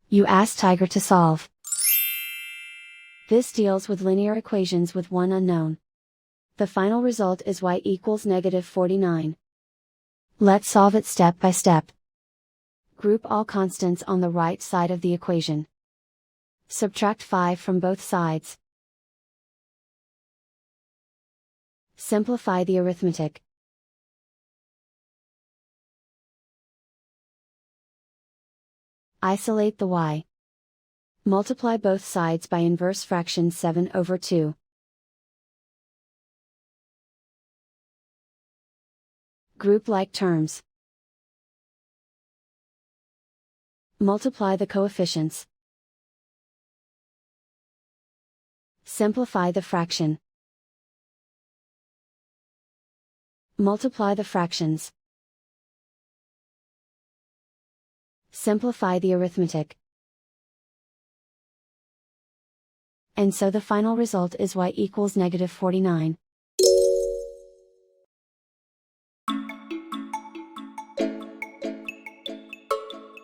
You ask Tiger to solve. This deals with linear equations with one unknown. The final result is y equals -49. Let's solve it step by step. Group all constants on the right side of the equation. Subtract 5 from both sides. Simplify the arithmetic. Isolate the y. Multiply both sides by inverse fraction 7/2. Group like terms. Multiply the coefficients. Simplify the fraction. Multiply the fractions. Simplify the arithmetic. And so the final result is y equals -49.